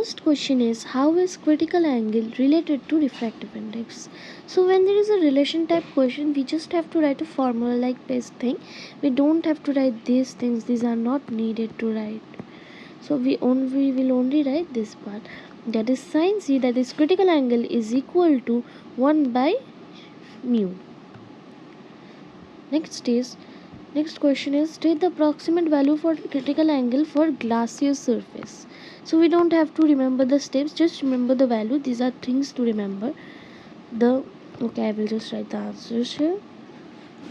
first question is, how is critical angle related to refractive index? So when there is a relation type question, we just have to write a formula like this thing. We don't have to write these things. These are not needed to write. So we will only write this part. That is sin c, that is critical angle is equal to 1 by mu. Next question is, state the approximate value for critical angle for glacier surface. So we don't have to remember the steps, just remember the value. These are things to remember. Okay, I will just write the answers here.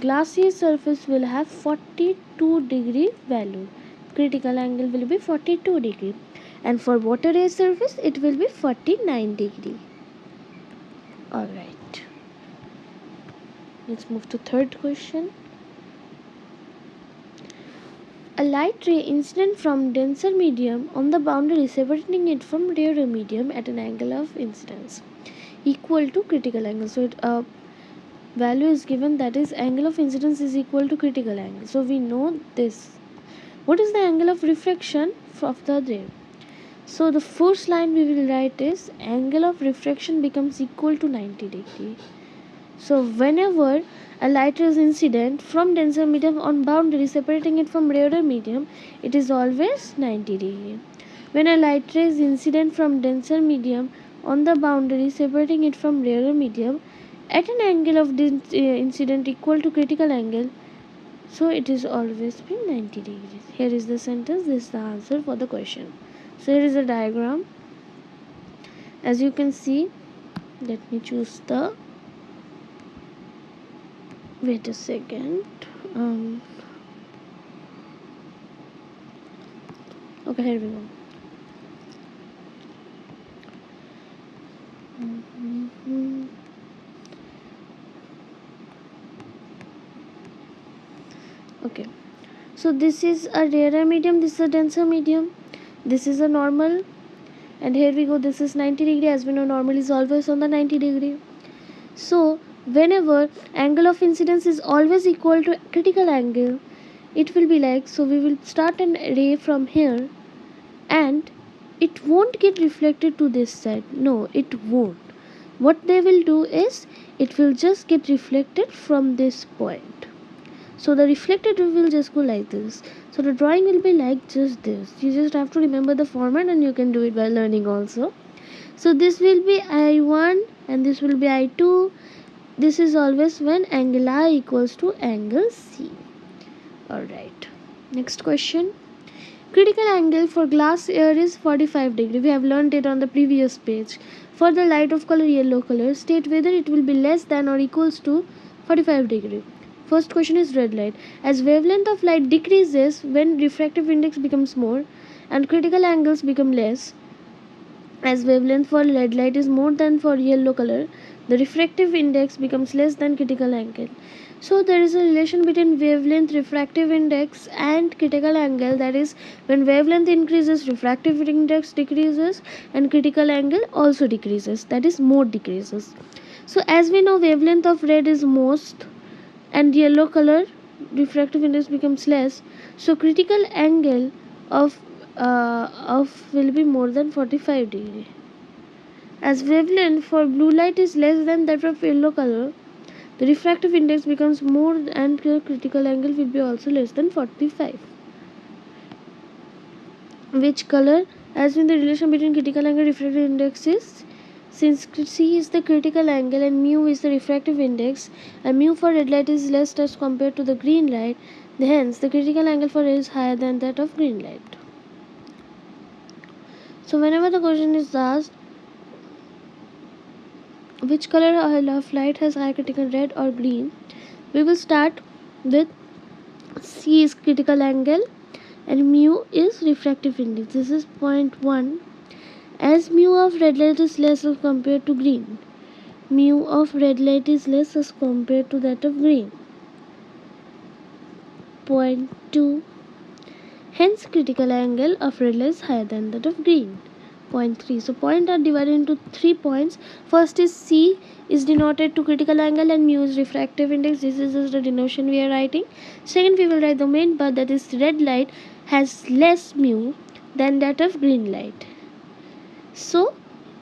Glacier surface will have 42 degree value. Critical angle will be 42 degree. And for water ice surface, it will be 49 degree. Alright. Let's move to third question. A light ray incident from denser medium on the boundary separating it from rarer medium at an angle of incidence equal to critical angle. So value is given, that is angle of incidence is equal to critical angle. So we know this. What is the angle of refraction of the ray? So the first line we will write is angle of refraction becomes equal to 90 degree. So whenever a light ray is incident from denser medium on boundary separating it from rarer medium, it is always 90 degree. When a light ray is incident from denser medium on the boundary separating it from rarer medium at an angle of incident equal to critical angle, so it is always been 90 degrees. Here is the sentence, this is the answer for the question. So here is a diagram. As you can see, let me choose the, wait a second, okay, here we go. Okay, so this is a rarer medium, this is a denser medium, this is a normal, and here we go, this is 90 degree. As we know, normal is always on the 90 degree. So whenever angle of incidence is always equal to critical angle, it will be like, so we will start an ray from here and it won't get reflected to this side. No, it won't. What they will do is, it will just get reflected from this point. So the reflected ray will just go like this. So the drawing will be like just this. You just have to remember the format and you can do it by learning also. So this will be I1 and this will be I2. This is always when angle I equals to angle C. Alright. Next question. Critical angle for glass air is 45 degree. We have learned it on the previous page. For the light of color yellow color, state whether it will be less than or equals to 45 degree. First question is red light. As wavelength of light decreases when refractive index becomes more and critical angles become less, as wavelength for red light is more than for yellow color, the refractive index becomes less than critical angle. So there is a relation between wavelength, refractive index and critical angle. That is, when wavelength increases, refractive index decreases and critical angle also decreases. That is, more decreases. So as we know, wavelength of red is most and yellow color refractive index becomes less. So critical angle of will be more than 45 degree. As wavelength for blue light is less than that of yellow color, the refractive index becomes more and critical angle will be also less than 45. Which color? As in the relation between critical angle and refractive index is, since C is the critical angle and mu is the refractive index, and mu for red light is less as compared to the green light, hence the critical angle for red is higher than that of green light. So whenever the question is asked, which color of light has higher critical, red or green, we will start with C is critical angle and mu is refractive index. This is 0.1. As mu of red light is less as compared to green, mu of red light is less as compared to that of green. 0.2. Hence critical angle of red light is higher than that of green. 0.3. So points are divided into 3 points. First is C is denoted to critical angle and mu is refractive index. This is just the denotation we are writing. Second, we will write the main part, that is red light has less mu than that of green light. So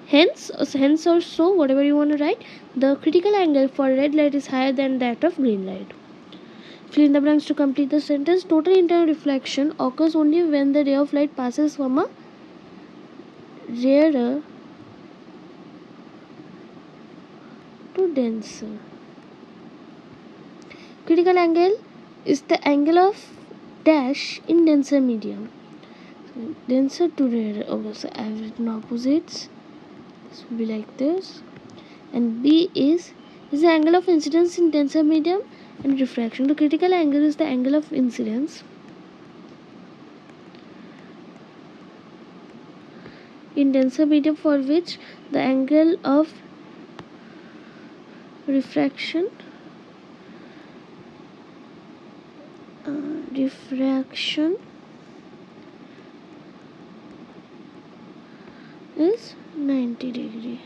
hence or so, whatever you want to write, the critical angle for red light is higher than that of green light. Fill in the blanks to complete the sentence. Total internal reflection occurs only when the ray of light passes from a rarer to denser. Critical angle is the angle of dash in denser medium. Denser to rarer. Okay, so I have written opposites. This will be like this. And B is the angle of incidence in denser medium and refraction. The critical angle is the angle of incidence in denser medium, for which the angle of refraction is 90 degree.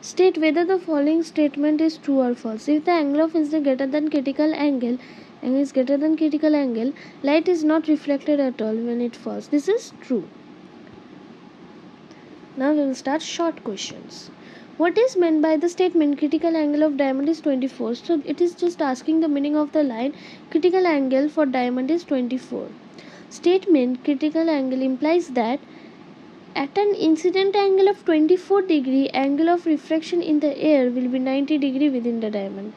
State whether the following statement is true or false. If the angle of incidence greater than critical angle is greater than critical angle, light is not reflected at all when it falls. This is true. Now we will start short questions. What is meant by the statement critical angle of diamond is 24? So it is just asking the meaning of the line critical angle for diamond is 24. Statement critical angle implies that at an incident angle of 24 degree, angle of refraction in the air will be 90 degree within the diamond.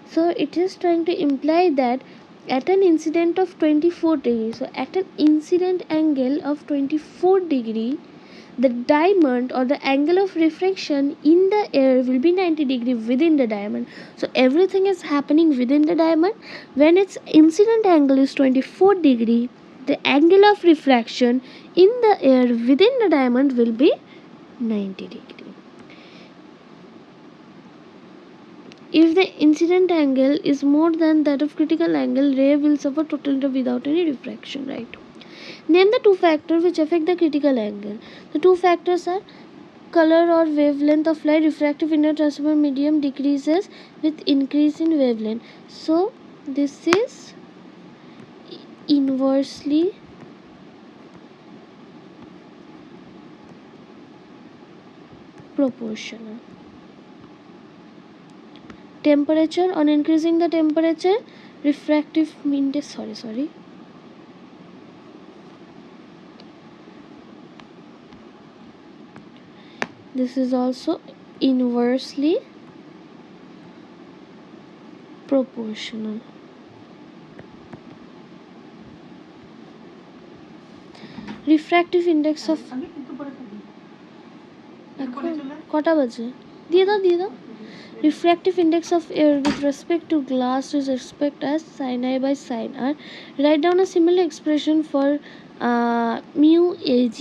So it is trying to imply that at an incident of 24 degree, so at an incident angle of 24 degree, the diamond or the angle of refraction in the air will be 90 degree within the diamond. So everything is happening within the diamond. When its incident angle is 24 degree, the angle of refraction in the air within the diamond will be 90 degree. If the incident angle is more than that of critical angle, ray will suffer total without any refraction, right? Name the two factors which affect the critical angle. The two factors are color or wavelength of light. Refractive inner transformer medium decreases with increase in wavelength. So this is inversely proportional. Temperature, on increasing the temperature, refractive index, this is also inversely proportional. Refractive index of কটা বাজে দিয়ে দাও refractive index of air with respect to glass is expressed as sin I by sin R. Write down a similar expression for mu Ag.